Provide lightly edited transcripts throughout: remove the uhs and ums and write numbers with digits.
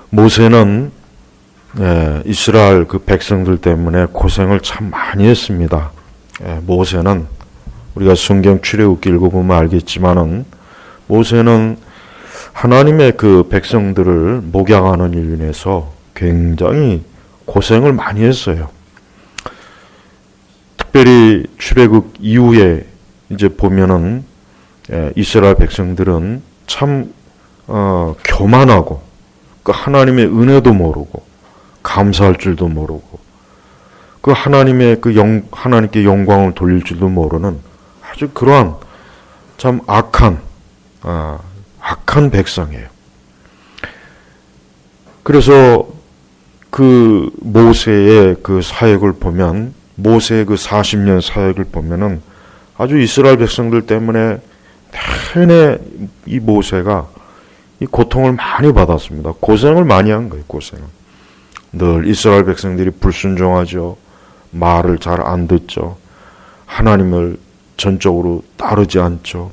모세는 이스라엘 그 백성들 때문에 고생을 참 많이 했습니다. 모세는 우리가 성경 출애굽기 읽어보면 알겠지만은 모세는 하나님의 그 백성들을 목양하는 일로 인해서 굉장히 고생을 많이 했어요. 특별히 출애굽 이후에 이제 보면은 이스라엘 백성들은 참 교만하고 그 하나님의 은혜도 모르고 감사할 줄도 모르고 그 하나님의 하나님께 영광을 돌릴 줄도 모르는 아주 그러한 참 악한 백성이에요. 그래서 그 모세의 그 사역을 보면 모세의 그 40년 사역을 보면은 아주 이스라엘 백성들 때문에 내내 이 모세가 이 고통을 많이 받았습니다. 고생을 많이 한 거예요. 고생을. 늘 이스라엘 백성들이 불순종하죠. 말을 잘 안 듣죠. 하나님을 전적으로 따르지 않죠.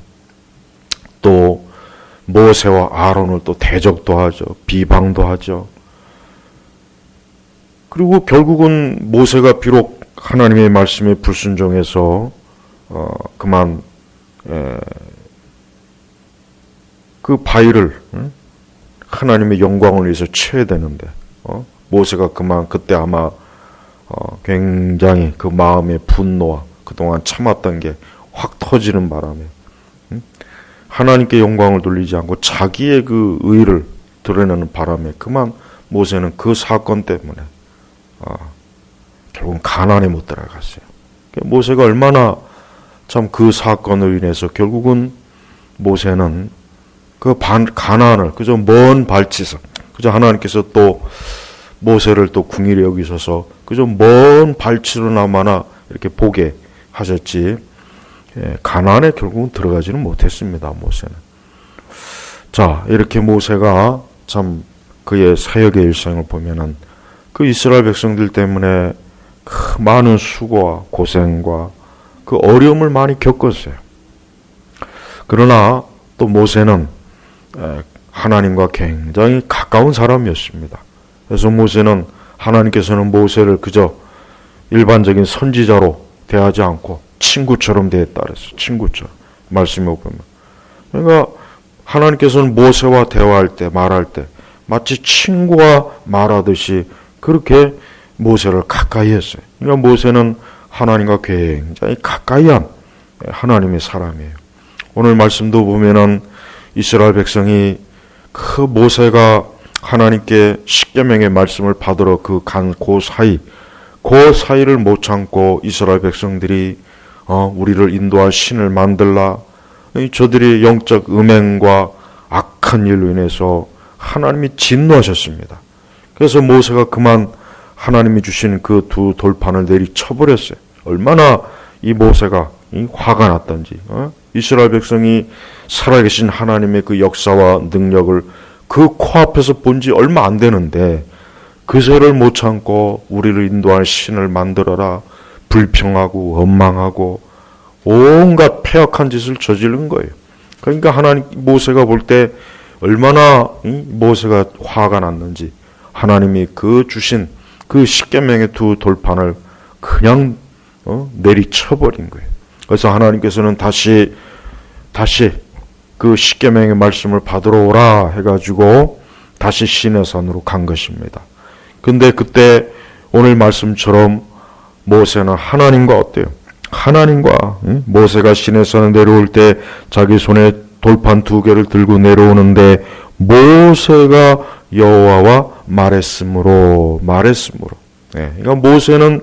또 모세와 아론을 또 대적도 하죠. 비방도 하죠. 그리고 결국은 모세가 비록 하나님의 말씀에 불순종해서 그만 그 바위를 하나님의 영광을 위해서 쳐야 되는데 모세가 그때 아마 굉장히 그 마음의 분노와 그동안 참았던 게 확 터지는 바람에 하나님께 영광을 돌리지 않고 자기의 그 의를 드러내는 바람에 그만 모세는 그 사건 때문에 결국은 가나안에 못 들어갔어요. 모세가 얼마나 참 그 사건으로 인해서 결국은 모세는 그 가나안을 그저 먼 발치에서 그저 하나님께서 또 모세를 또 궁일히 여기셔서 그저 먼 발치로나마나 이렇게 보게 하셨지 가나안에 결국은 들어가지는 못했습니다. 모세는. 자, 이렇게 모세가 참 그의 사역의 일생을 보면은 그 이스라엘 백성들 때문에 그 많은 수고와 고생과 그 어려움을 많이 겪었어요. 그러나 또 모세는 하나님과 굉장히 가까운 사람이었습니다. 그래서 모세는 하나님께서는 모세를 그저 일반적인 선지자로 대하지 않고 친구처럼 대했다 그랬어요. 친구처럼. 말씀에 보면. 그러니까 하나님께서는 모세와 대화할 때 말할 때 마치 친구와 말하듯이 그렇게 모세를 가까이 했어요. 그러니까 모세는 하나님과 굉장히 가까이 한 하나님의 사람이에요. 오늘 말씀도 보면은 이스라엘 백성이 그 모세가 하나님께 십계명의 말씀을 받으러 그 사이를 못 참고 이스라엘 백성들이 우리를 인도할 신을 만들라. 저들이 영적 음행과 악한 일로 인해서 하나님이 진노하셨습니다. 그래서 모세가 그만 하나님이 주신 그 두 돌판을 내리쳐버렸어요. 얼마나 이 모세가 화가 났던지. 이스라엘 백성이 살아계신 하나님의 그 역사와 능력을 그 코앞에서 본 지 얼마 안 되는데 그새를 못 참고 우리를 인도할 신을 만들어라. 불평하고 원망하고 온갖 패역한 짓을 저지른 거예요. 그러니까 모세가 볼 때 얼마나 모세가 화가 났는지 하나님이 그 주신 그 십계명의 두 돌판을 그냥 내리쳐버린 거예요. 그래서 하나님께서는 다시 그 십계명의 말씀을 받으러 오라 해가지고 다시 시내산으로 간 것입니다. 근데 그때 오늘 말씀처럼 모세는 하나님과 어때요? 하나님과 모세가 시내산에 내려올 때 자기 손에 돌판 2개를 들고 내려오는데 모세가 여호와와 말했으므로. 그러니까 모세는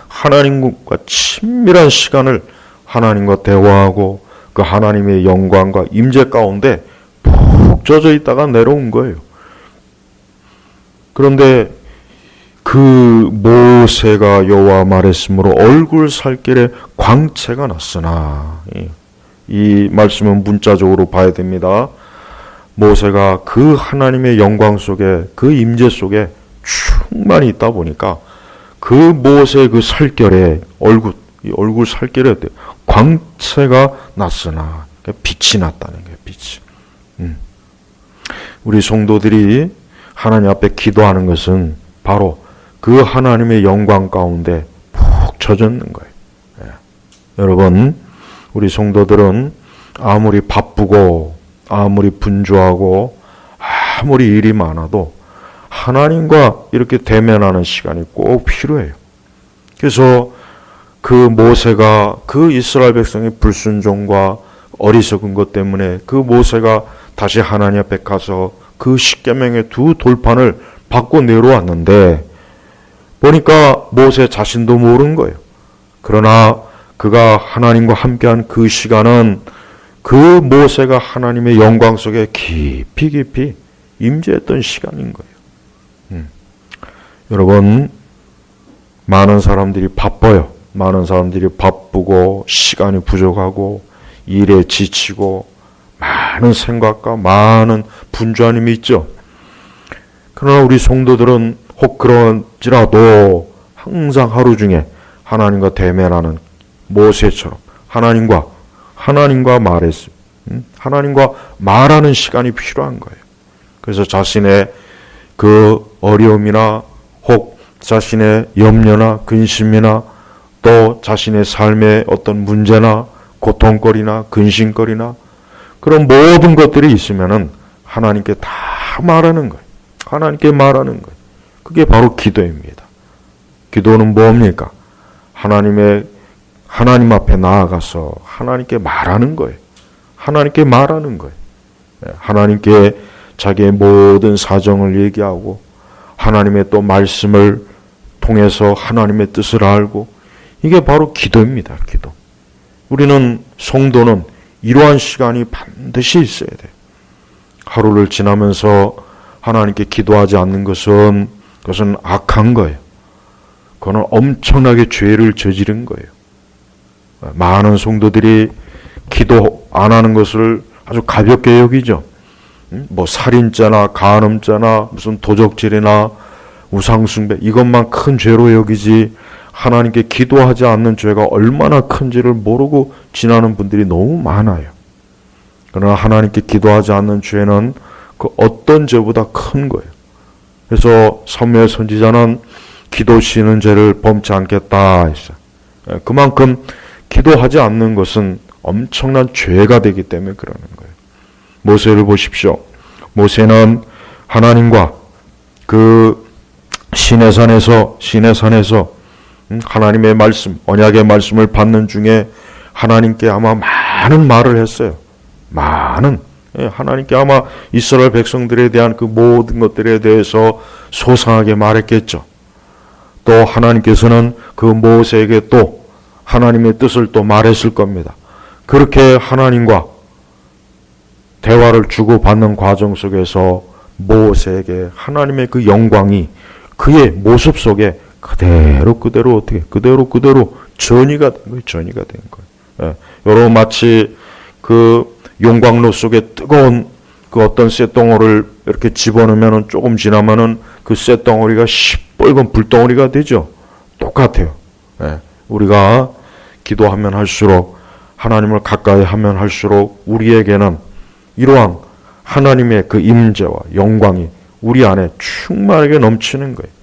하나님과 친밀한 시간을 하나님과 대화하고 그 하나님의 영광과 임재 가운데 푹 젖어 있다가 내려온 거예요. 그런데 그 모세가 여호와 말했으므로 얼굴 살길에 광채가 났으나 이 말씀은 문자적으로 봐야 됩니다. 모세가 그 하나님의 영광 속에 그 임재 속에 충만히 있다 보니까 그 모세의 그 살결에 얼굴 살결에 광채가 났으나 빛이 났다는 거예요. 빛이. 우리 성도들이 하나님 앞에 기도하는 것은 바로 그 하나님의 영광 가운데 푹 젖었는 거예요. 여러분, 우리 성도들은 아무리 바쁘고 아무리 분주하고 아무리 일이 많아도 하나님과 이렇게 대면하는 시간이 꼭 필요해요. 그래서 그 모세가 그 이스라엘 백성의 불순종과 어리석은 것 때문에 그 모세가 다시 하나님 앞에 가서 그 십계명의 두 돌판을 받고 내려왔는데 보니까 모세 자신도 모르는 거예요. 그러나 그가 하나님과 함께한 그 시간은 그 모세가 하나님의 영광 속에 깊이 깊이 임재했던 시간인 거예요. 여러분, 많은 사람들이 바빠요. 많은 사람들이 바쁘고 시간이 부족하고 일에 지치고 많은 생각과 많은 분주한 힘이 있죠. 그러나 우리 성도들은 혹 그런지라도 항상 하루 중에 하나님과 대면하는 모세처럼 하나님과 말했어요. 하나님과 말하는 시간이 필요한 거예요. 그래서 자신의 그 어려움이나 혹 자신의 염려나 근심이나 또 자신의 삶의 어떤 문제나 고통거리나 근심거리나 그런 모든 것들이 있으면은 하나님께 다 말하는 거예요. 하나님께 말하는 거예요. 그게 바로 기도입니다. 기도는 뭡니까? 하나님 앞에 나아가서 하나님께 말하는 거예요. 하나님께 말하는 거예요. 하나님께 자기의 모든 사정을 얘기하고 하나님의 또 말씀을 통해서 하나님의 뜻을 알고 이게 바로 기도입니다. 기도. 우리는 성도는 이러한 시간이 반드시 있어야 돼요. 하루를 지나면서 하나님께 기도하지 않는 것은 그것은 악한 거예요. 그거는 엄청나게 죄를 저지른 거예요. 많은 성도들이 기도 안 하는 것을 아주 가볍게 여기죠. 뭐 살인죄나 간음죄나 무슨 도적질이나 우상숭배 이것만 큰 죄로 여기지 하나님께 기도하지 않는 죄가 얼마나 큰지를 모르고 지나는 분들이 너무 많아요. 그러나 하나님께 기도하지 않는 죄는 그 어떤 죄보다 큰 거예요. 그래서 사무엘 선지자는 기도 쉬는 죄를 범치 않겠다 했어요. 그만큼 기도하지 않는 것은 엄청난 죄가 되기 때문에 그러는 거예요. 모세를 보십시오. 모세는 하나님과 그 시내산에서 하나님의 말씀, 언약의 말씀을 받는 중에 하나님께 아마 많은 말을 했어요. 하나님께 아마 이스라엘 백성들에 대한 그 모든 것들에 대해서 소상하게 말했겠죠. 또 하나님께서는 그 모세에게 또 하나님의 뜻을 또 말했을 겁니다. 그렇게 하나님과 대화를 주고받는 과정 속에서 모세에게 하나님의 그 영광이 그의 모습 속에 그대로 전이가 된 거예요. 전이가 된 거예요. 여러분 마치 그 용광로 속에 뜨거운 그 어떤 쇳덩어리를 이렇게 집어넣으면 조금 지나면은 그 쇳덩어리가 시뻘건 불덩어리가 되죠. 똑같아요. 우리가 기도하면 할수록 하나님을 가까이 하면 할수록 우리에게는 이러한 하나님의 그 임재와 영광이 우리 안에 충만하게 넘치는 거예요.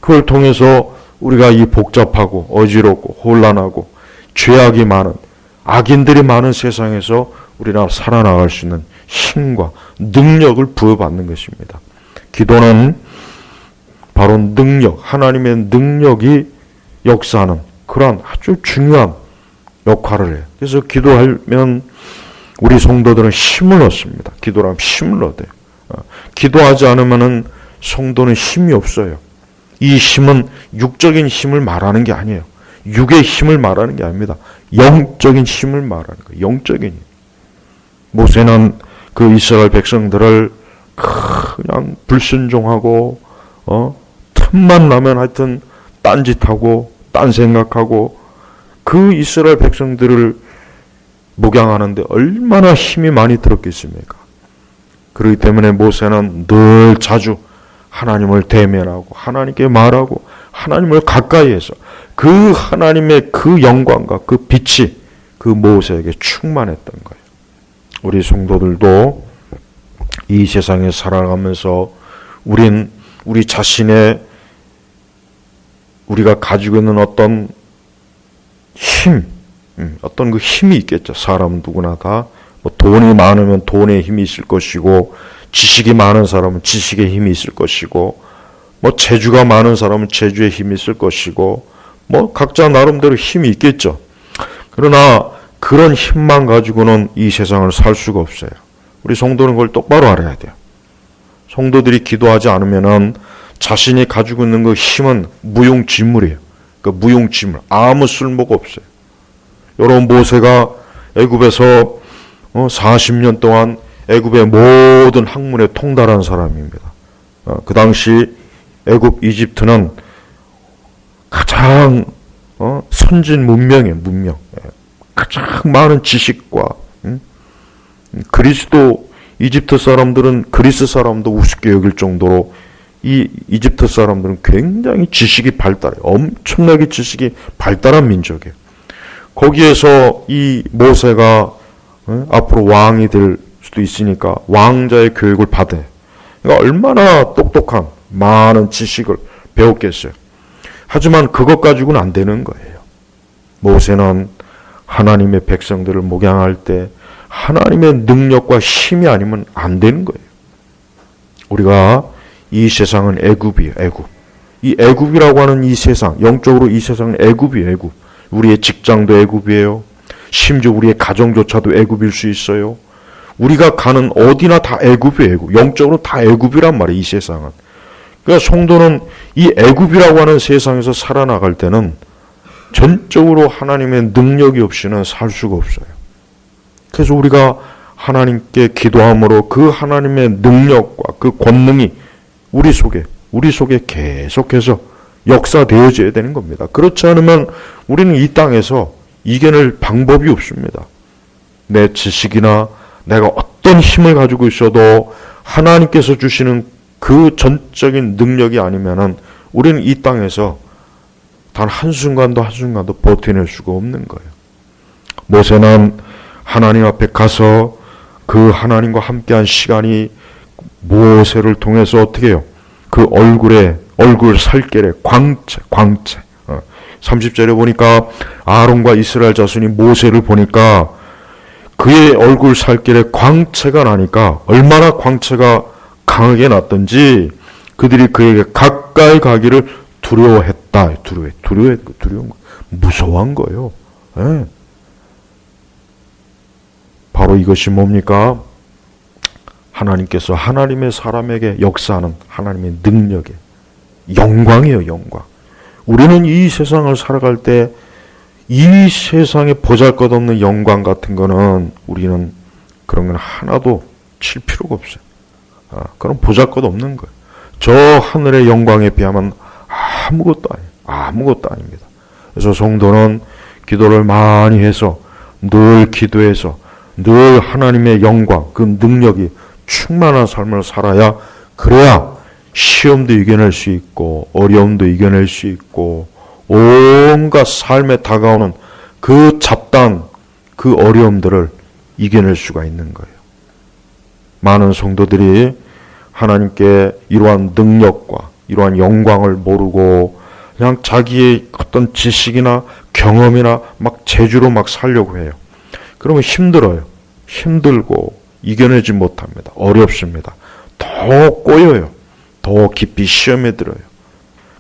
그걸 통해서 우리가 이 복잡하고 어지럽고 혼란하고 죄악이 많은 악인들이 많은 세상에서 우리가 살아나갈 수 있는 힘과 능력을 부여받는 것입니다. 기도는 바로 능력, 하나님의 능력이 역사하는 그러한 아주 중요한 역할을 해요. 그래서 기도하면 우리 성도들은 힘을 얻습니다. 기도라면 힘을 얻어요. 기도하지 않으면 성도는 힘이 없어요. 이 힘은 육적인 힘을 말하는 게 아니에요. 육의 힘을 말하는 게 아닙니다. 영적인 힘을 말하는 거예요. 영적인 힘. 모세는 그 이스라엘 백성들을 그냥 불순종하고 틈만 나면 하여튼 딴짓하고 딴 생각하고 그 이스라엘 백성들을 목양하는데 얼마나 힘이 많이 들었겠습니까? 그렇기 때문에 모세는 늘 자주 하나님을 대면하고 하나님께 말하고 하나님을 가까이 해서 그 하나님의 그 영광과 그 빛이 그 모세에게 충만했던 거예요. 우리 성도들도 이 세상에 살아가면서 우리 자신의 우리가 가지고 있는 어떤 힘, 어떤 그 힘이 있겠죠. 사람 누구나 다. 뭐 돈이 많으면 돈의 힘이 있을 것이고, 지식이 많은 사람은 지식의 힘이 있을 것이고, 뭐 재주가 많은 사람은 재주의 힘이 있을 것이고, 뭐 각자 나름대로 힘이 있겠죠. 그러나 그런 힘만 가지고는 이 세상을 살 수가 없어요. 우리 성도는 그걸 똑바로 알아야 돼요. 성도들이 기도하지 않으면은 자신이 가지고 있는 그 힘은 무용지물이에요. 그 무용지물, 아무 쓸모가 없어요. 여러분, 모세가 애굽에서 40년 동안 애굽의 모든 학문에 통달한 사람입니다. 그 당시 애굽, 이집트는 가장 선진 문명이에요. 문명. 가장 많은 지식과 그리스도 이집트 사람들은 그리스 사람도 우습게 여길 정도로 이 이집트 사람들은 굉장히 지식이 발달해요. 엄청나게 지식이 발달한 민족이에요. 거기에서 이 모세가 앞으로 왕이 될 수도 있으니까 왕자의 교육을 받아요. 그러니까 얼마나 똑똑한 많은 지식을 배웠겠어요. 하지만 그것 가지고는 안 되는 거예요. 모세는 하나님의 백성들을 목양할 때 하나님의 능력과 힘이 아니면 안 되는 거예요. 우리가 이 세상은 애굽이에요. 애굽. 이 애굽이라고 하는 이 세상, 영적으로 이 세상은 애굽이에요. 애굽. 우리의 직장도 애굽이에요. 심지어 우리의 가정조차도 애굽일 수 있어요. 우리가 가는 어디나 다 애굽이에요. 애굽. 영적으로 다 애굽이란 말이에요. 이 세상은. 그러니까 성도는 이 애굽이라고 하는 세상에서 살아나갈 때는 전적으로 하나님의 능력이 없이는 살 수가 없어요. 그래서 우리가 하나님께 기도함으로 그 하나님의 능력과 그 권능이 우리 속에 계속해서 역사되어져야 되는 겁니다. 그렇지 않으면 우리는 이 땅에서 이겨낼 방법이 없습니다. 내 지식이나 내가 어떤 힘을 가지고 있어도 하나님께서 주시는 그 전적인 능력이 아니면은 우리는 이 땅에서 단 한순간도 버텨낼 수가 없는 거예요. 모세는 하나님 앞에 가서 그 하나님과 함께한 시간이 모세를 통해서 어떻게 해요? 그 얼굴 살결에 광채. 30절에 보니까 아론과 이스라엘 자손이 모세를 보니까 그의 얼굴 살결에 광채가 나니까 얼마나 광채가 강하게 났던지 그들이 그에게 가까이 가기를 두려워했다. 두려운 거. 무서워한 거예요. 네. 바로 이것이 뭡니까? 하나님께서 하나님의 사람에게 역사하는 하나님의 능력의 영광이에요. 영광. 우리는 이 세상을 살아갈 때 이 세상에 보잘것없는 영광 같은 거는 우리는 그런 건 하나도 칠 필요가 없어요. 그런 보잘것없는 거예요. 저 하늘의 영광에 비하면 아무것도 아닙니다. 그래서 성도는 기도를 많이 해서 늘 기도해서 늘 하나님의 영광, 그 능력이 충만한 삶을 살아야 그래야 시험도 이겨낼 수 있고 어려움도 이겨낼 수 있고 온갖 삶에 다가오는 그 잡다한 그 어려움들을 이겨낼 수가 있는 거예요. 많은 성도들이 하나님께 이러한 능력과 이러한 영광을 모르고 그냥 자기의 어떤 지식이나 경험이나 막 재주로 막 살려고 해요. 그러면 힘들어요. 힘들고 이겨내지 못합니다. 어렵습니다. 더 꼬여요. 더 깊이 시험에 들어요.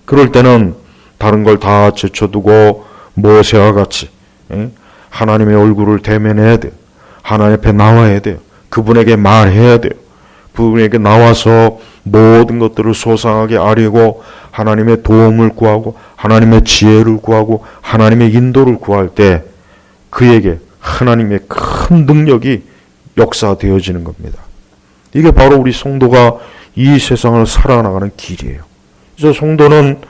그럴 때는 다른 걸 다 제쳐두고 모세와 같이 하나님의 얼굴을 대면해야 돼요. 하나님 앞에 나와야 돼요. 그분에게 말해야 돼요. 그분에게 나와서 모든 것들을 소상하게 아뢰고 하나님의 도움을 구하고 하나님의 지혜를 구하고 하나님의 인도를 구할 때 그에게 하나님의 큰 능력이 역사되어지는 겁니다. 이게 바로 우리 성도가 이 세상을 살아나가는 길이에요. 그래서 성도는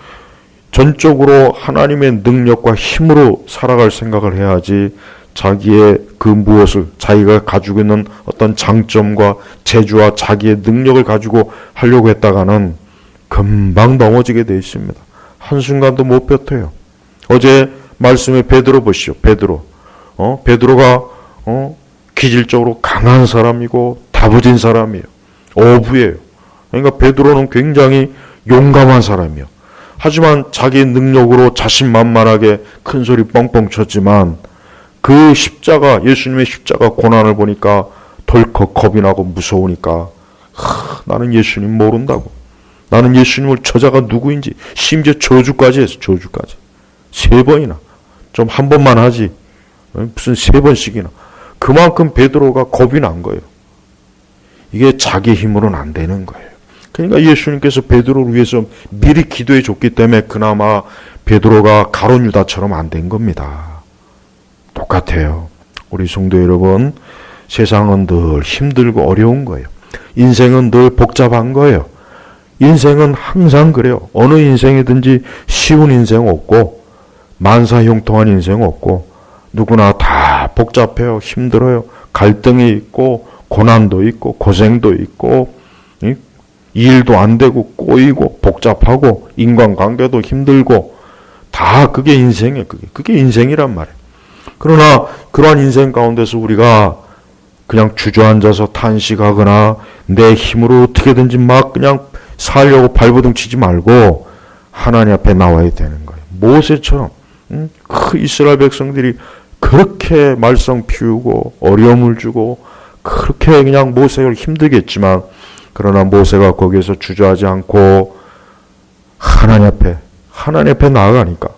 전적으로 하나님의 능력과 힘으로 살아갈 생각을 해야지 자기의 그 무엇을 자기가 가지고 있는 어떤 장점과 재주와 자기의 능력을 가지고 하려고 했다가는 금방 넘어지게 되어 있습니다. 한순간도 못 버텨요. 어제 말씀에 베드로 보시죠. 베드로가 기질적으로 강한 사람이고 다부진 사람이에요. 어부예요. 그러니까 베드로는 굉장히 용감한 사람이요. 하지만 자기 능력으로 자신만만하게 큰 소리 뻥뻥 쳤지만 그 십자가, 예수님의 십자가 고난을 보니까 덜컥 겁이 나고 무서우니까 나는 예수님 모른다고. 나는 예수님을 저자가 누구인지, 심지어 저주까지 했어. 저주까지. 3번이나. 좀 한 번만 하지. 무슨 3번씩이나. 그만큼 베드로가 겁이 난 거예요. 이게 자기 힘으로는 안 되는 거예요. 그러니까 예수님께서 베드로를 위해서 미리 기도해 줬기 때문에 그나마 베드로가 가룟 유다처럼 안 된 겁니다. 똑같아요. 우리 성도 여러분, 세상은 늘 힘들고 어려운 거예요. 인생은 늘 복잡한 거예요. 인생은 항상 그래요. 어느 인생이든지 쉬운 인생 없고 만사형통한 인생 없고 누구나 다 복잡해요. 힘들어요. 갈등이 있고 고난도 있고 고생도 있고 일도 안 되고 꼬이고 복잡하고 인간관계도 힘들고 다 그게 인생이에요. 그게 인생이란 말이에요. 그러나 그러한 인생 가운데서 우리가 그냥 주저앉아서 탄식하거나 내 힘으로 어떻게든지 막 그냥 살려고 발버둥 치지 말고 하나님 앞에 나와야 되는 거예요. 모세처럼 그 이스라엘 백성들이 그렇게 말썽 피우고 어려움을 주고 그렇게 그냥 모세를 힘들겠지만 그러나 모세가 거기에서 주저하지 않고 하나님 앞에 나아가니까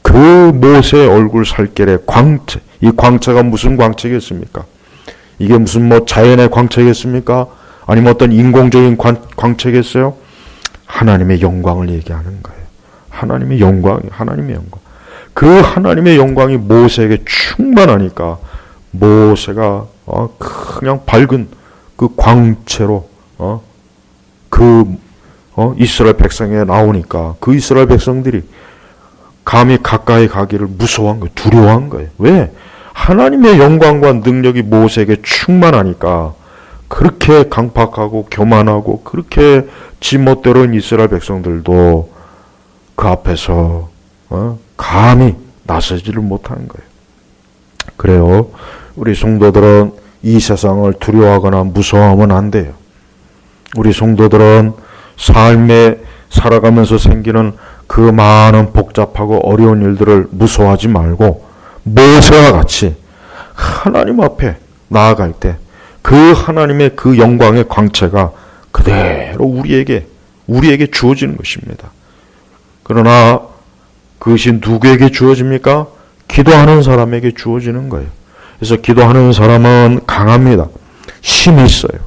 그 모세의 얼굴 살결의 광채, 이 광채가 무슨 광채겠습니까? 이게 무슨 뭐 자연의 광채겠습니까? 아니면 어떤 인공적인 광채겠어요? 하나님의 영광을 얘기하는 거예요. 하나님의 영광. 그 하나님의 영광이 모세에게 충만하니까 모세가 그냥 밝은 그 광채로 이스라엘 백성에 나오니까 그 이스라엘 백성들이 감히 가까이 가기를 무서워한 거예요. 두려워한 거예요. 왜? 하나님의 영광과 능력이 모세에게 충만하니까 그렇게 강팍하고 교만하고 그렇게 지멋대로인 이스라엘 백성들도 그 앞에서 감히 나서지를 못하는 거예요. 그래요. 우리 성도들은 이 세상을 두려워하거나 무서워하면 안 돼요. 우리 성도들은 삶에 살아가면서 생기는 그 많은 복잡하고 어려운 일들을 무서워하지 말고 모세와 같이 하나님 앞에 나아갈 때 그 하나님의 그 영광의 광채가 그대로 우리에게 주어지는 것입니다. 그러나 그것이 누구에게 주어집니까? 기도하는 사람에게 주어지는 거예요. 그래서 기도하는 사람은 강합니다. 힘이 있어요.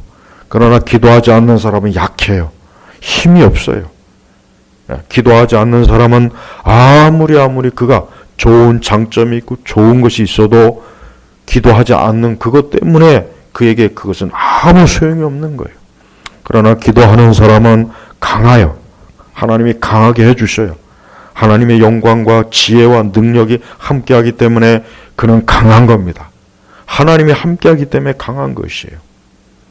그러나 기도하지 않는 사람은 약해요. 힘이 없어요. 기도하지 않는 사람은 아무리 그가 좋은 장점이 있고 좋은 것이 있어도 기도하지 않는 그것 때문에 그에게 그것은 아무 소용이 없는 거예요. 그러나 기도하는 사람은 강하여 하나님이 강하게 해주셔요. 하나님의 영광과 지혜와 능력이 함께하기 때문에 그는 강한 겁니다. 하나님이 함께하기 때문에 강한 것이에요.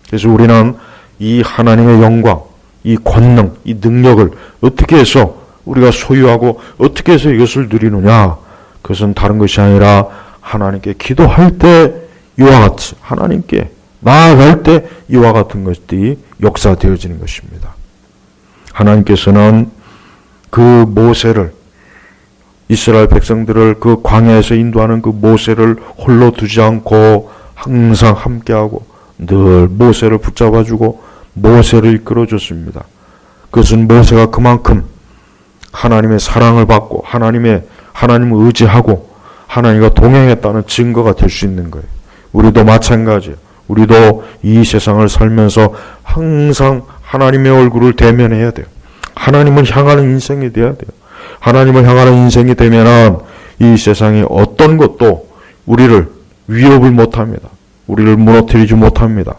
그래서 우리는 이 하나님의 영광, 이 권능, 이 능력을 어떻게 해서 우리가 소유하고 어떻게 해서 이것을 누리느냐? 그것은 다른 것이 아니라 하나님께 기도할 때 이와 같이 하나님께 나아갈 때 이와 같은 것들이 역사되어지는 것입니다. 하나님께서는 그 모세를 이스라엘 백성들을 그 광야에서 인도하는 그 모세를 홀로 두지 않고 항상 함께하고 늘 모세를 붙잡아주고 모세를 이끌어줬습니다. 그것은 모세가 그만큼 하나님의 사랑을 받고 하나님을 의지하고 하나님과 동행했다는 증거가 될 수 있는 거예요. 우리도 마찬가지예요. 우리도 이 세상을 살면서 항상 하나님의 얼굴을 대면해야 돼요. 하나님을 향하는 인생이 돼야 돼요. 하나님을 향하는 인생이 되면은 이 세상의 어떤 것도 우리를 위협을 못합니다. 우리를 무너뜨리지 못합니다.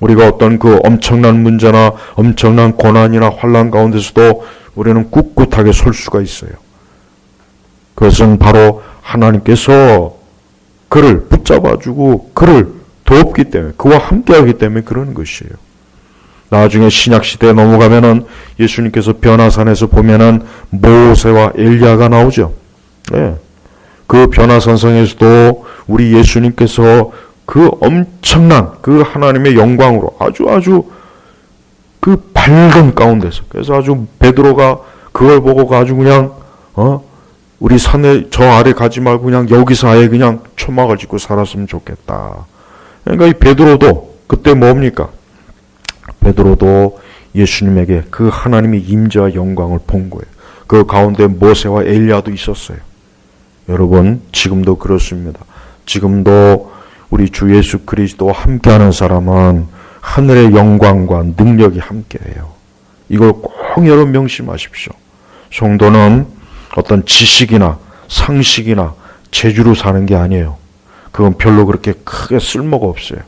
우리가 어떤 그 엄청난 문제나 엄청난 고난이나 환난 가운데서도 우리는 꿋꿋하게 설 수가 있어요. 그것은 바로 하나님께서 그를 붙잡아주고 그를 돕기 때문에, 그와 함께하기 때문에 그러는 것이에요. 나중에 신약시대에 넘어가면은 예수님께서 변화산에서 보면은 모세와 엘리야가 나오죠. 네. 그 변화산성에서도 우리 예수님께서 그 엄청난 그 하나님의 영광으로 아주 그 맑은 가운데서. 그래서 아주 베드로가 그걸 보고 아주 그냥 우리 산에 저 아래 가지 말고 그냥 여기서 아예 그냥 초막을 짓고 살았으면 좋겠다. 그러니까 이 베드로도 그때 뭡니까? 베드로도 예수님에게 그 하나님의 임재와 영광을 본 거예요. 그 가운데 모세와 엘리야도 있었어요. 여러분, 지금도 그렇습니다. 지금도 우리 주 예수 그리스도와 함께하는 사람은 하늘의 영광과 능력이 함께해요. 이걸 꼭 여러분 명심하십시오. 성도는 어떤 지식이나 상식이나 재주로 사는 게 아니에요. 그건 별로 그렇게 크게 쓸모가 없어요.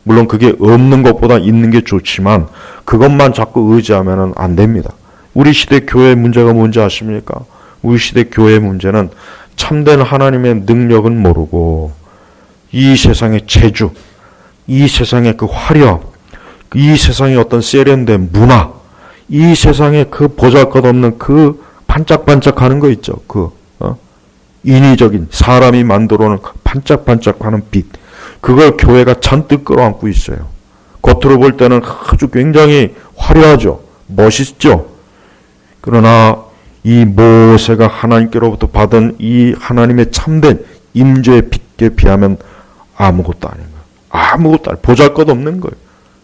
물론 그게 없는 것보다 있는 게 좋지만 그것만 자꾸 의지하면 안 됩니다. 우리 시대 교회의 문제가 뭔지 아십니까? 우리 시대 교회의 문제는 참된 하나님의 능력은 모르고 이 세상의 재주, 이 세상의 그 화려함, 이 세상의 어떤 세련된 문화, 이 세상의 그 보잘것없는 그 반짝반짝하는 거 있죠. 인위적인 사람이 만들어놓은 반짝반짝하는 빛, 그걸 교회가 잔뜩 끌어안고 있어요. 겉으로 볼 때는 아주 굉장히 화려하죠. 멋있죠. 그러나 이 모세가 하나님께로부터 받은 이 하나님의 참된 임재의 빛에 비하면 아무것도 아닌 거예요. 아무것도 아니에요. 보잘것없는 거예요.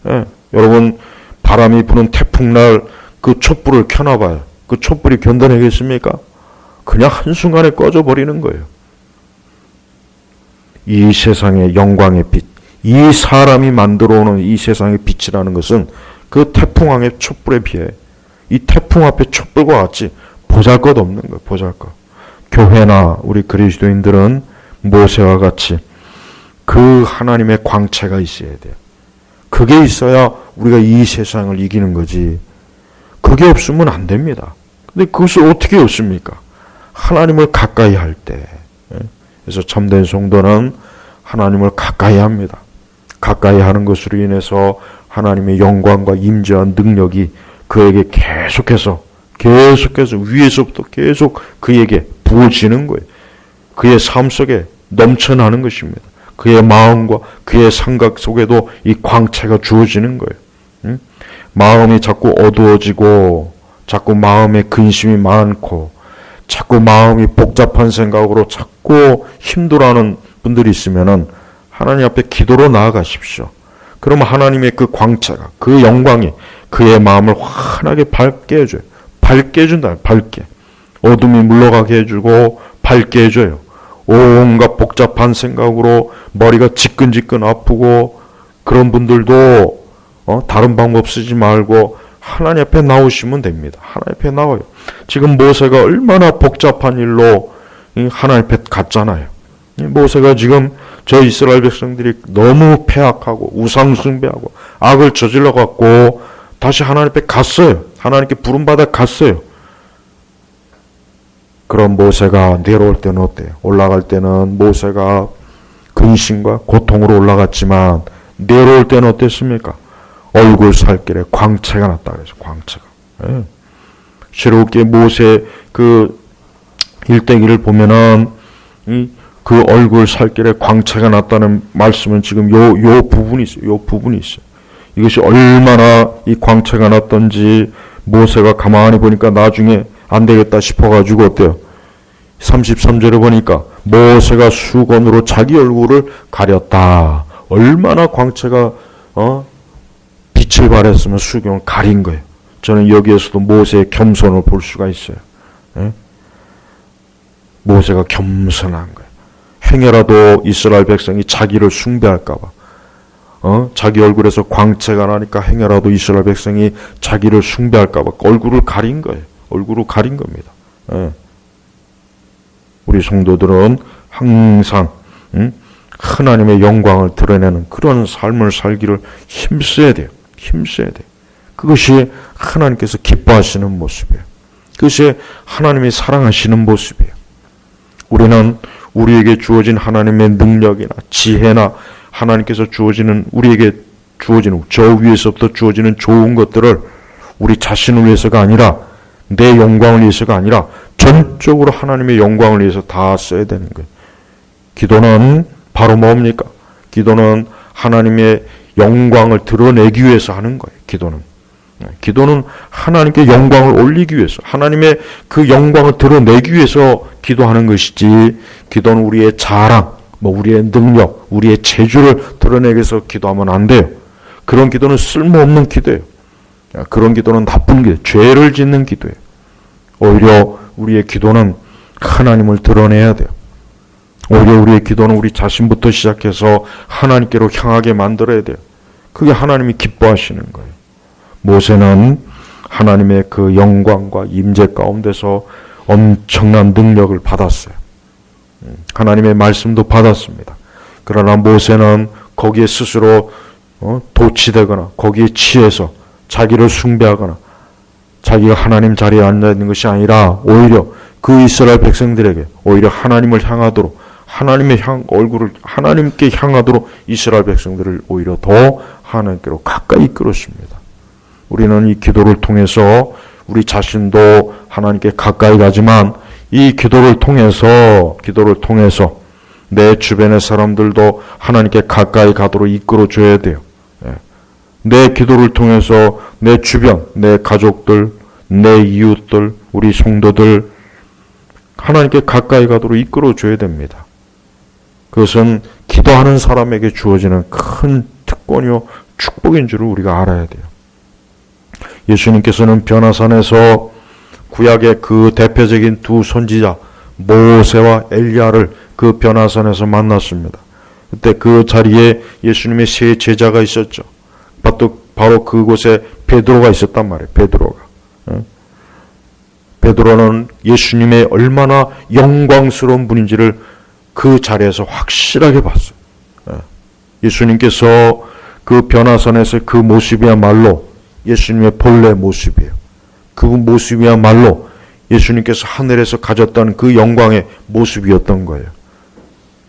예. 여러분, 바람이 부는 태풍날 그 촛불을 켜놔봐요. 그 촛불이 견뎌내겠습니까? 그냥 한순간에 꺼져버리는 거예요. 이 세상의 영광의 빛, 이 사람이 만들어오는 이 세상의 빛이라는 것은 그 태풍왕의 촛불에 비해 이 태풍 앞에 촛불과 같이 보잘것없는 거예요. 보잘것. 교회나 우리 그리스도인들은 모세와 같이 그 하나님의 광채가 있어야 돼요. 그게 있어야 우리가 이 세상을 이기는 거지. 그게 없으면 안 됩니다. 근데 그것을 어떻게 얻습니까? 하나님을 가까이 할 때. 그래서 참된 성도는 하나님을 가까이 합니다. 가까이 하는 것으로 인해서 하나님의 영광과 임재와 능력이 그에게 계속해서 위에서부터 계속 그에게 부어지는 거예요. 그의 삶 속에 넘쳐나는 것입니다. 그의 마음과 그의 생각 속에도 이 광채가 주어지는 거예요. 마음이 자꾸 어두워지고 자꾸 마음에 근심이 많고 자꾸 마음이 복잡한 생각으로 자꾸 힘들어하는 분들이 있으면은 하나님 앞에 기도로 나아가십시오. 그러면 하나님의 그 광채가, 그 영광이 그의 마음을 환하게 밝게 해줘요. 밝게 해준다. 밝게. 어둠이 물러가게 해주고 밝게 해줘요. 온갖 복잡한 생각으로 머리가 지끈지끈 아프고 그런 분들도 다른 방법 쓰지 말고 하나님 앞에 나오시면 됩니다. 하나님 앞에 나와요. 지금 모세가 얼마나 복잡한 일로 하나님 앞에 갔잖아요. 모세가 지금 저 이스라엘 백성들이 너무 패악하고 우상숭배하고 악을 저질러 갖고 다시 하나님 앞에 갔어요. 하나님께 부름받아 갔어요. 그럼 모세가 내려올 때는 어때요? 올라갈 때는 모세가 근심과 고통으로 올라갔지만 내려올 때는 어땠습니까? 얼굴 살길에 광채가 났다 그래서 광채가. 예. 새롭게 모세 그 일대기를 보면은 그 얼굴 살길에 광채가 났다는 말씀은 지금 요 부분이 있어요. 요 부분이 있어요. 이것이 얼마나 이 광채가 났던지 모세가 가만히 보니까 나중에 안 되겠다 싶어가지고 어때요? 33절에 보니까 모세가 수건으로 자기 얼굴을 가렸다. 얼마나 광채가 빛을 발했으면 수건을 가린 거예요. 저는 여기에서도 모세의 겸손을 볼 수가 있어요. 예? 모세가 겸손한 거예요. 행여라도 이스라엘 백성이 자기를 숭배할까봐 자기 얼굴에서 광채가 나니까 행여라도 이스라엘 백성이 자기를 숭배할까봐 얼굴을 가린 거예요. 얼굴을 가린 겁니다. 예. 우리 성도들은 항상 하나님의 영광을 드러내는 그런 삶을 살기를 힘써야 돼요. 힘써야 돼요. 그것이 하나님께서 기뻐하시는 모습이에요. 그것이 하나님이 사랑하시는 모습이에요. 우리는 우리에게 주어진 하나님의 능력이나 지혜나 하나님께서 우리에게 주어지는 저 위에서부터 주어지는 좋은 것들을 우리 자신을 위해서가 아니라 내 영광을 위해서가 아니라 전적으로 하나님의 영광을 위해서 다 써야 되는 거예요. 기도는 바로 뭡니까? 기도는 하나님의 영광을 드러내기 위해서 하는 거예요. 기도는. 기도는 하나님께 영광을 올리기 위해서, 하나님의 그 영광을 드러내기 위해서 기도하는 것이지, 기도는 우리의 자랑, 우리의 능력, 우리의 재주를 드러내기 위해서 기도하면 안 돼요. 그런 기도는 쓸모없는 기도예요. 그런 기도는 나쁜 기도, 죄를 짓는 기도예요. 오히려 우리의 기도는 하나님을 드러내야 돼요. 오히려 우리의 기도는 우리 자신부터 시작해서 하나님께로 향하게 만들어야 돼요. 그게 하나님이 기뻐하시는 거예요. 모세는 하나님의 그 영광과 임재 가운데서 엄청난 능력을 받았어요. 하나님의 말씀도 받았습니다. 그러나 모세는 거기에 스스로 도취되거나 거기에 취해서 자기를 숭배하거나 자기가 하나님 자리에 앉아 있는 것이 아니라 오히려 그 이스라엘 백성들에게 오히려 하나님을 향하도록, 하나님의 얼굴을 하나님께 향하도록 이스라엘 백성들을 오히려 더 하나님께로 가까이 이끌었습니다. 우리는 이 기도를 통해서 우리 자신도 하나님께 가까이 가지만 이 기도를 통해서 내 주변의 사람들도 하나님께 가까이 가도록 이끌어 줘야 돼요. 내 기도를 통해서 내 주변, 내 가족들, 내 이웃들, 우리 성도들 하나님께 가까이 가도록 이끌어 줘야 됩니다. 그것은 기도하는 사람에게 주어지는 큰 특권이요 축복인 줄을 우리가 알아야 돼요. 예수님께서는 변화산에서 구약의 그 대표적인 두 선지자 모세와 엘리야를 그 변화산에서 만났습니다. 그때 그 자리에 예수님의 세 제자가 있었죠. 바로 그곳에 베드로가 있었단 말이에요. 베드로는 예수님의 얼마나 영광스러운 분인지를 그 자리에서 확실하게 봤어요. 예수님께서 그 변화산에서 그 모습이야말로 예수님의 본래 모습이에요. 그 모습이야말로 예수님께서 하늘에서 가졌던 그 영광의 모습이었던 거예요.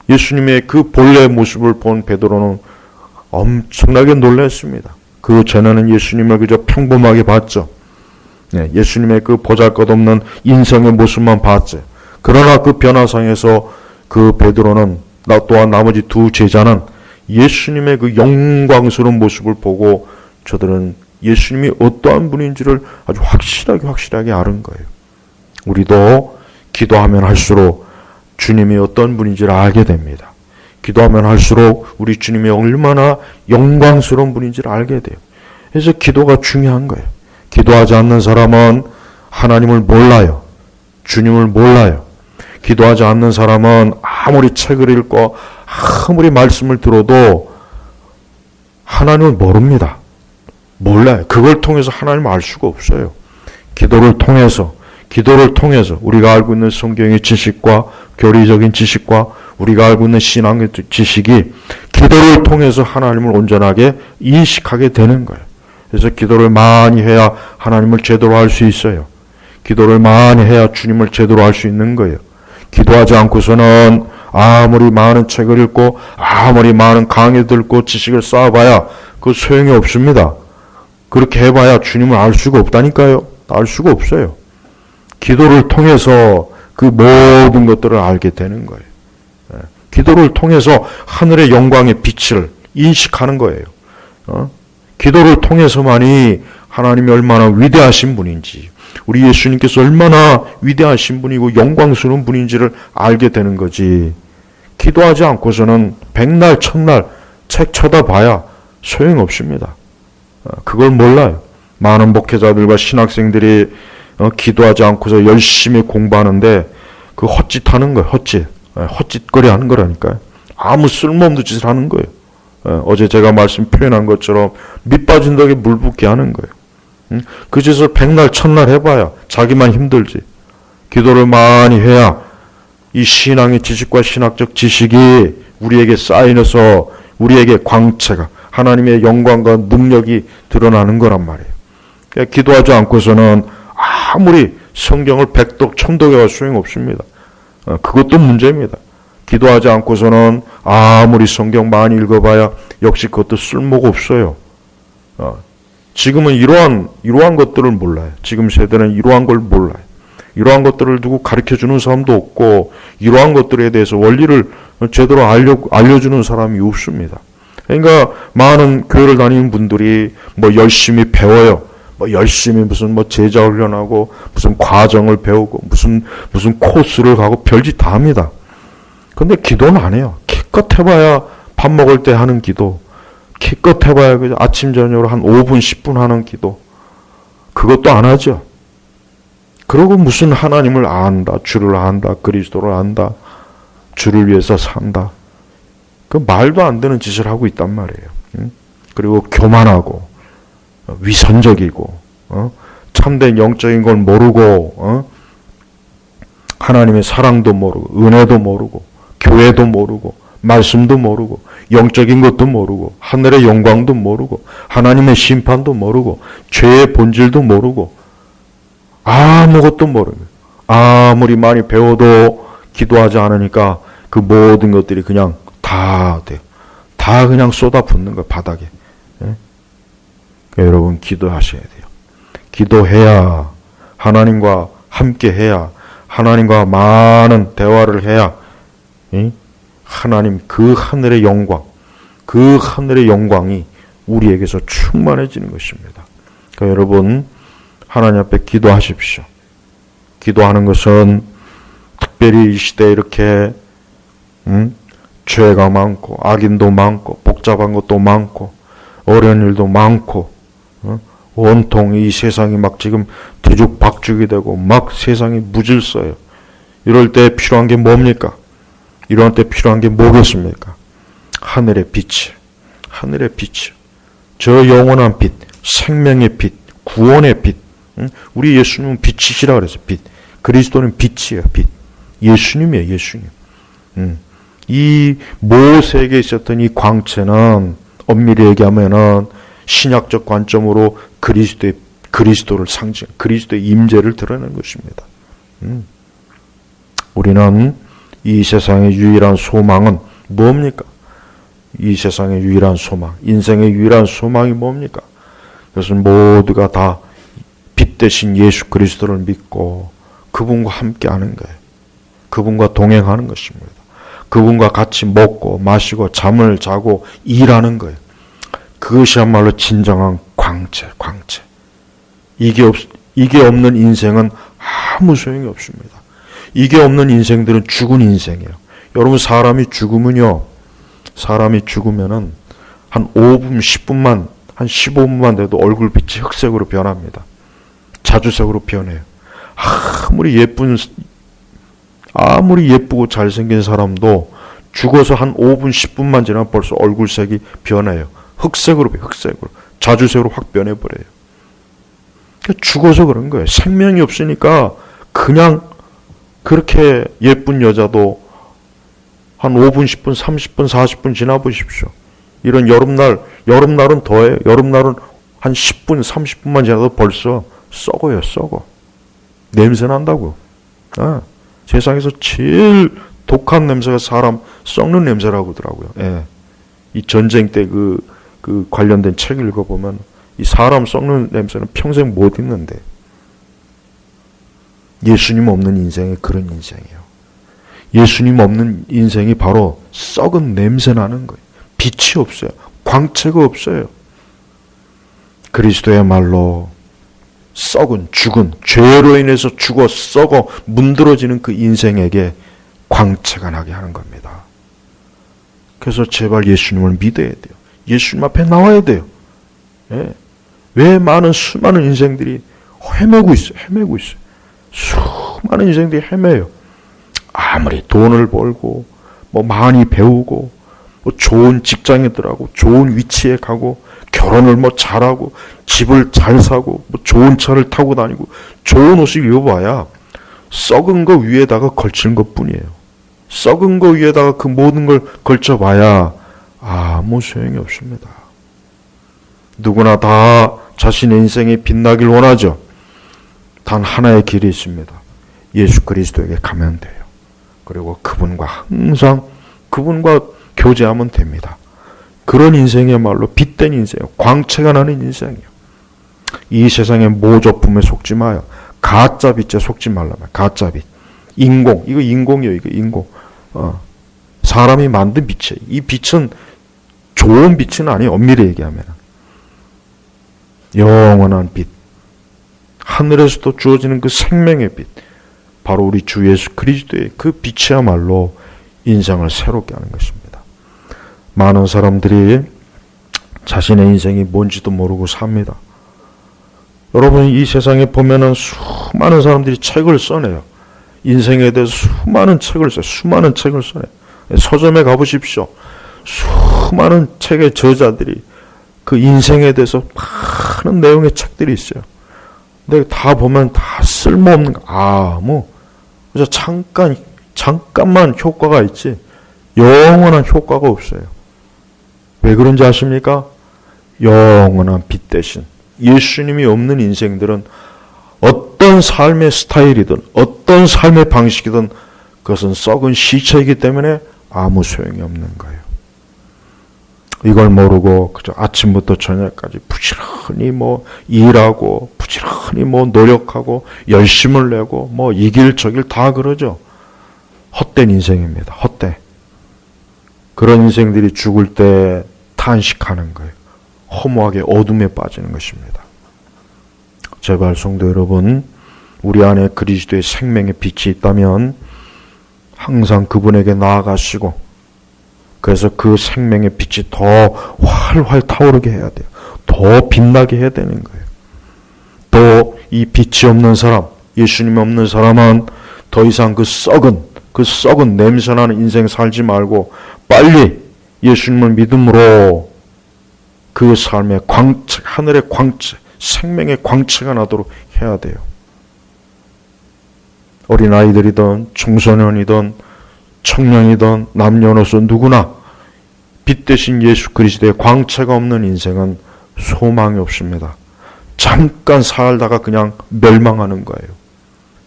예수님의 그 본래 모습을 본 베드로는 엄청나게 놀랐습니다. 그 전에는 예수님을 그저 평범하게 봤죠. 예수님의 그 보잘것없는 인성의 모습만 봤죠. 그러나 그 변화상에서 그 베드로는 또한 나머지 두 제자는 예수님의 그 영광스러운 모습을 보고 저들은 예수님이 어떠한 분인지를 아주 확실하게 아는 거예요. 우리도 기도하면 할수록 주님이 어떤 분인지를 알게 됩니다. 기도하면 할수록 우리 주님이 얼마나 영광스러운 분인지를 알게 돼요. 그래서 기도가 중요한 거예요. 기도하지 않는 사람은 하나님을 몰라요. 주님을 몰라요. 기도하지 않는 사람은 아무리 책을 읽고 아무리 말씀을 들어도 하나님을 모릅니다. 몰라요. 그걸 통해서 하나님을 알 수가 없어요. 기도를 통해서 우리가 알고 있는 성경의 지식과 교리적인 지식과 우리가 알고 있는 신앙의 지식이 기도를 통해서 하나님을 온전하게 인식하게 되는 거예요. 그래서 기도를 많이 해야 하나님을 제대로 알 수 있어요. 기도를 많이 해야 주님을 제대로 알 수 있는 거예요. 기도하지 않고서는 아무리 많은 책을 읽고 아무리 많은 강의 듣고 지식을 쌓아봐야 그 소용이 없습니다. 그렇게 해봐야 주님을 알 수가 없다니까요. 알 수가 없어요. 기도를 통해서 그 모든 것들을 알게 되는 거예요. 기도를 통해서 하늘의 영광의 빛을 인식하는 거예요. 기도를 통해서만이 하나님이 얼마나 위대하신 분인지, 우리 예수님께서 얼마나 위대하신 분이고 영광스러운 분인지를 알게 되는 거지. 기도하지 않고서는 백날 천날 책 쳐다봐야 소용없습니다. 그걸 몰라요. 많은 목회자들과 신학생들이 기도하지 않고서 열심히 공부하는데 그 헛짓하는 거예요. 헛짓거리 하는 거라니까요. 아무 쓸모없는 짓을 하는 거예요. 어제 제가 표현한 것처럼 밑 빠진 덕에 물 붓게 하는 거예요. 그 짓을 백날 천날 해봐야 자기만 힘들지. 기도를 많이 해야 이 신앙의 지식과 신학적 지식이 우리에게 쌓이면서 우리에게 광채가, 하나님의 영광과 능력이 드러나는 거란 말이에요. 그러니까 기도하지 않고서는 아무리 성경을 백독 천독해가 소용없습니다. 그것도 문제입니다. 기도하지 않고서는 아무리 성경 많이 읽어봐야 역시 그것도 쓸모가 없어요. 지금은 이러한 것들을 몰라요. 지금 세대는 이러한 걸 몰라요. 이러한 것들을 두고 가르쳐주는 사람도 없고 이러한 것들에 대해서 원리를 제대로 알려주는 사람이 없습니다. 그러니까 많은 교회를 다니는 분들이 열심히 배워요. 뭐 열심히 무슨 뭐 제자 훈련하고 무슨 과정을 배우고 무슨 코스를 가고 별짓 다 합니다. 근데 기도는 안 해요. 기껏 해봐야 밥 먹을 때 하는 기도, 기껏 해봐야 그죠? 아침 저녁으로 한 5분 10분 하는 기도, 그것도 안 하죠. 그러고 무슨 하나님을 안다, 주를 안다, 그리스도를 안다, 주를 위해서 산다. 그 말도 안 되는 짓을 하고 있단 말이에요. 그리고 교만하고 위선적이고 참된 영적인 걸 모르고 하나님의 사랑도 모르고 은혜도 모르고 교회도 모르고 말씀도 모르고 영적인 것도 모르고 하늘의 영광도 모르고 하나님의 심판도 모르고 죄의 본질도 모르고 아무것도 모르고 아무리 많이 배워도 기도하지 않으니까 그 모든 것들이 그냥 다 돼요. 다 그냥 쏟아붓는 거예요. 바닥에. 예? 그러니까 여러분 기도하셔야 돼요. 기도해야 하나님과 함께 해야 하나님과 많은 대화를 해야 하나님 그 하늘의 영광 그 하늘의 영광이 우리에게서 충만해지는 것입니다. 그러니까 여러분 하나님 앞에 기도하십시오. 기도하는 것은 특별히 이 시대에 이렇게 죄가 많고 악인도 많고 복잡한 것도 많고 어려운 일도 많고 온통 이 세상이 막 지금 뒤죽박죽이 되고 막 세상이 무질서해요. 이럴 때 필요한 게 뭡니까? 이럴 때 필요한 게 뭐겠습니까? 하늘의 빛, 하늘의 빛, 저 영원한 빛, 생명의 빛, 구원의 빛. 우리 예수님은 빛이시라 그래서 빛. 그리스도는 빛이에요, 빛. 예수님이에요, 예수님. 이 모세에게 있었던 이 광채는 엄밀히 얘기하면은 신약적 관점으로 그리스도를 상징, 그리스도의 임재를 드러내는 것입니다. 우리는 이 세상의 유일한 소망은 뭡니까? 이 세상의 유일한 소망, 인생의 유일한 소망이 뭡니까? 그것은 모두가 다 빛 대신 예수 그리스도를 믿고 그분과 함께 하는 거예요. 그분과 동행하는 것입니다. 그분과 같이 먹고 마시고 잠을 자고 일하는 거예요. 그것이야말로 진정한 광채, 광채. 이게 없는 인생은 아무 소용이 없습니다. 이게 없는 인생들은 죽은 인생이에요. 여러분 사람이 죽으면은 한 5분, 10분만, 한 15분만 돼도 얼굴빛이 흑색으로 변합니다. 자주색으로 변해요. 아무리 예쁘고 잘생긴 사람도 죽어서 한 5분, 10분만 지나면 벌써 얼굴색이 변해요. 흑색으로, 자주색으로 확 변해버려요. 그러니까 죽어서 그런 거예요. 생명이 없으니까 그냥 그렇게 예쁜 여자도 한 5분, 10분, 30분, 40분 지나보십시오. 이런 여름날은 더해요. 여름날은 한 10분, 30분만 지나도 벌써 썩어요, 썩어. 냄새 난다고. 세상에서 제일 독한 냄새가 사람 썩는 냄새라고 하더라고요. 예. 이 전쟁 때 그 관련된 책을 읽어보면 이 사람 썩는 냄새는 평생 못 잊는데 예수님 없는 인생이 그런 인생이에요. 예수님 없는 인생이 바로 썩은 냄새 나는 거예요. 빛이 없어요. 광채가 없어요. 그리스도야말로 썩은 죽은 죄로 인해서 죽어 썩어 문드러지는 그 인생에게 광채가 나게 하는 겁니다. 그래서 제발 예수님을 믿어야 돼요. 예수님 앞에 나와야 돼요. 예. 왜 수많은 인생들이 헤매고 있어요. 수많은 인생들이 헤매요. 아무리 돈을 벌고 뭐 많이 배우고 뭐 좋은 직장이더라고 좋은 위치에 가고 결혼을 뭐 잘하고 집을 잘 사고 뭐 좋은 차를 타고 다니고 좋은 옷을 입어봐야 썩은 거 위에다가 걸치는 것뿐이에요. 썩은 거 위에다가 그 모든 걸 걸쳐봐야 아무 소용이 없습니다. 누구나 다 자신의 인생이 빛나길 원하죠. 단 하나의 길이 있습니다. 예수 그리스도에게 가면 돼요. 그리고 항상 그분과 교제하면 됩니다. 그런 인생이야말로 빛된 인생이에요. 광채가 나는 인생이에요. 이 세상의 모조품에 속지 마요. 가짜 빛에 속지 말라면 가짜 빛. 이거 인공이에요. 이거 인공. 사람이 만든 빛이에요. 이 빛은 좋은 빛은 아니에요. 엄밀히 얘기하면. 영원한 빛, 하늘에서도 주어지는 그 생명의 빛, 바로 우리 주 예수 그리스도의 그 빛이야말로 인생을 새롭게 하는 것입니다. 많은 사람들이 자신의 인생이 뭔지도 모르고 삽니다. 여러분, 이 세상에 보면은 수많은 사람들이 책을 써내요. 인생에 대해서 수많은 책을 써요. 수많은 책을 써내요. 서점에 가보십시오. 수많은 책의 저자들이 그 인생에 대해서 많은 내용의 책들이 있어요. 근데 다 보면 다 쓸모없는 거. 그래서 잠깐만 효과가 있지 영원한 효과가 없어요. 왜 그런지 아십니까? 영원한 빛 대신 예수님이 없는 인생들은 어떤 삶의 스타일이든 어떤 삶의 방식이든 그것은 썩은 시체이기 때문에 아무 소용이 없는 거예요. 이걸 모르고 그저 아침부터 저녁까지 부지런히 일하고 부지런히 노력하고 열심을 내고 이길 저길 다 그러죠. 헛된 인생입니다. 헛된. 그런 인생들이 죽을 때 탄식하는 거예요. 허무하게 어둠에 빠지는 것입니다. 제발 성도 여러분, 우리 안에 그리스도의 생명의 빛이 있다면 항상 그분에게 나아가시고, 그래서 그 생명의 빛이 더 활활 타오르게 해야 돼요. 더 빛나게 해야 되는 거예요. 또 이 빛이 없는 사람, 예수님이 없는 사람은 더 이상 그 썩은 냄새나는 인생 살지 말고 빨리 예수님을 믿음으로 그 삶의 광채, 하늘의 광채, 생명의 광채가 나도록 해야 돼요. 어린아이들이든 청소년이든 청년이든 남녀노소 누구나 빛 대신 예수 그리스도의 광채가 없는 인생은 소망이 없습니다. 잠깐 살다가 그냥 멸망하는 거예요.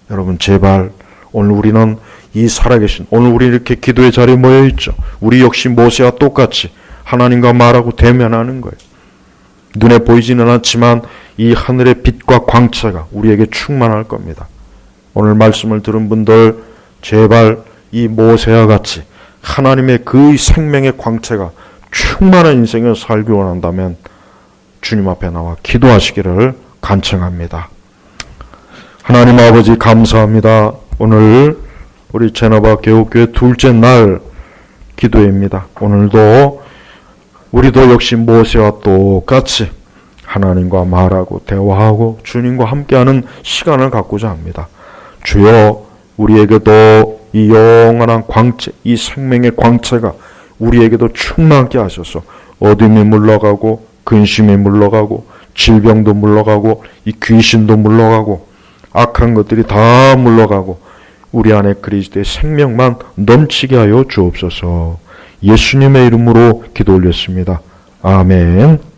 여러분, 제발 오늘 우리는 이 살아계신, 오늘 우리 이렇게 기도의 자리에 모여있죠. 우리 역시 모세와 똑같이 하나님과 말하고 대면하는 거예요. 눈에 보이지는 않지만 이 하늘의 빛과 광채가 우리에게 충만할 겁니다. 오늘 말씀을 들은 분들 제발 이 모세와 같이 하나님의 그 생명의 광채가 충만한 인생을 살기 원한다면 주님 앞에 나와 기도하시기를 간청합니다. 하나님 아버지 감사합니다. 오늘 우리 제너바 개옥교회 둘째 날 기도입니다. 오늘도 우리도 역시 모세와 똑같이 하나님과 말하고 대화하고 주님과 함께하는 시간을 갖고자 합니다. 주여, 우리에게도 이 영원한 광채, 이 생명의 광채가 우리에게도 충만하게 하셔서 어둠이 물러가고 근심이 물러가고 질병도 물러가고 이 귀신도 물러가고 악한 것들이 다 물러가고 우리 안에 그리스도의 생명만 넘치게 하여 주옵소서. 예수님의 이름으로 기도 올렸습니다. 아멘.